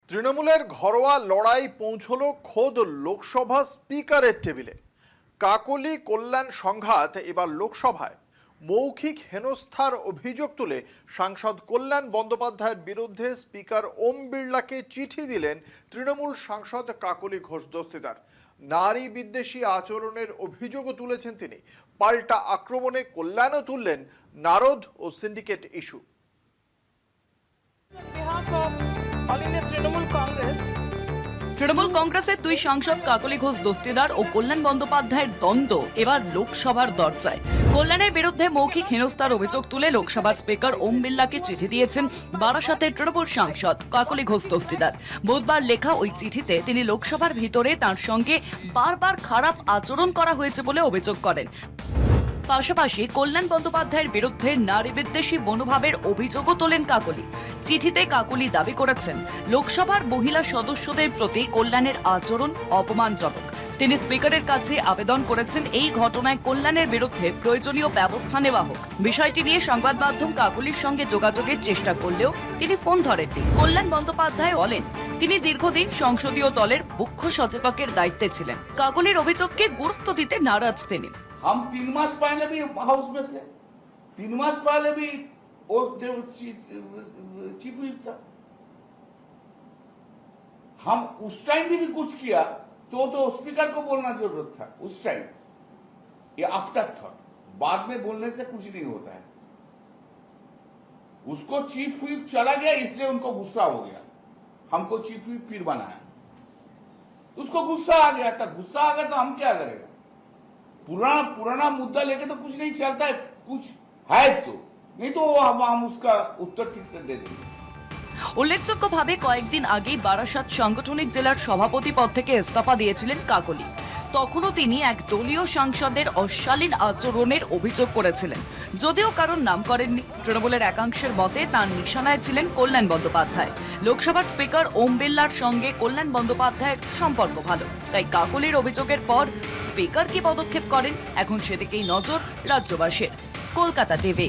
তৃণমূলের ঘরোয়া লড়াই পৌঁছল খোদ লোকসভা স্পিকারের টেবিলে। কাকলি কল্যাণ সংঘাত এবার লোকসভায়। মৌখিক হেনস্থার অভিযোগ তুলে সাংসদ কল্যাণ বন্দ্যোপাধ্যায়ের বিরুদ্ধে স্পিকার ওম বিড়লাকে চিঠি দিলেন তৃণমূল সাংসদ কাকলি ঘোষ দস্তিদার। নারী বিদ্বেষী আচরণের অভিযোগও তুলেছেন তিনি। পাল্টা আক্রমণে কল্যাণও তুললেন নারদ ও সিন্ডিকেট ইস্যু। তৃণমূল কংগ্রেসের দুই সাংসদ কাকলি ঘোষ দস্তিদার ও কল্যাণ বন্দ্যোপাধ্যায়ের দ্বন্দ্ব এবার লোকসভার দরজায়। কল্যাণের বিরুদ্ধে মৌখিক হেনস্থার অভিযোগ তুলে লোকসভার স্পিকার ওম বিড়লাকে চিঠি দিয়েছেন বারাসাতের তৃণমূল সাংসদ কাকলি ঘোষ দস্তিদার। বুধবার লেখা ওই চিঠিতে তিনি লোকসভার ভিতরে তার সঙ্গে বারবার খারাপ আচরণ করা হয়েছে বলে অভিযোগ করেন। পাশাপাশি কল্যাণ বন্দ্যোপাধ্যায়ের বিরুদ্ধে নারী বিদ্বেষী মনোভাবের অভিযোগও তোলেন কাকলি। চিঠিতে কাকলি দাবি করেছেন, লোকসভার মহিলা সদস্যদের প্রতি কল্যাণের আচরণ অপমানজনক। তিনি স্পিকারের কাছে আবেদন করেছেন এই ঘটনায় কল্যাণের বিরুদ্ধে প্রয়োজনীয় ব্যবস্থা নেওয়া হোক। বিষয়টি নিয়ে সংবাদ মাধ্যম কাকলির সঙ্গে যোগাযোগের চেষ্টা করলেও তিনি ফোন ধরেননি। কল্যাণ বন্দ্যোপাধ্যায় বলেন, তিনি দীর্ঘদিন সংসদীয় দলের মুখ্য সচেতকের দায়িত্বে ছিলেন। কাকলির অভিযোগকে গুরুত্ব দিতে নারাজ তিনি। हम 3 मास पहले भी हाउस में थे, 3 मास पहले भी वो चीफ व्हिप था। हम उस टाइम भी कुछ किया तो स्पीकर को बोलना जरूरत था उस टाइम। ये आफ्टर थॉट, बाद में बोलने से कुछ नहीं होता है। उसको चीफ व्हिप चला गया इसलिए उनको गुस्सा हो गया, हमको चीफ व्हिप फिर बनाया। उसको गुस्सा आ गया था, गुस्सा आ गया तो हम क्या करेगा? पुराना मुद्दा लेके तो कुछ नहीं चलता है, कुछ है तो नहीं तो हम उसका उत्तर ठीक से दे देंगे। উল্লেখযোগ্যভাবে কয়েকদিন আগেই বারাসাত সাংগঠনিক জেলার সভাপতি পদ থেকে ইস্তফা দিয়েছিলেন কাকলি। তখনও তিনি এক দলীয় সাংসদের অশালীন আচরণের অভিযোগ করেছিলেন। যদিও কারণ নাম করেননি, তৃণমূলের একাংশের মতে তার নিশানায় ছিলেন কল্যাণ বন্দ্যোপাধ্যায়। লোকসভার স্পিকার ওম বিড়লার সঙ্গে কল্যাণ বন্দ্যোপাধ্যায়ের সম্পর্ক ভালো, তাই কাকলির অভিযোগের পর স্পিকার কি পদক্ষেপ করেন এখন সেদিকেই নজর রাজ্যবাসীর। কলকাতা টিভি।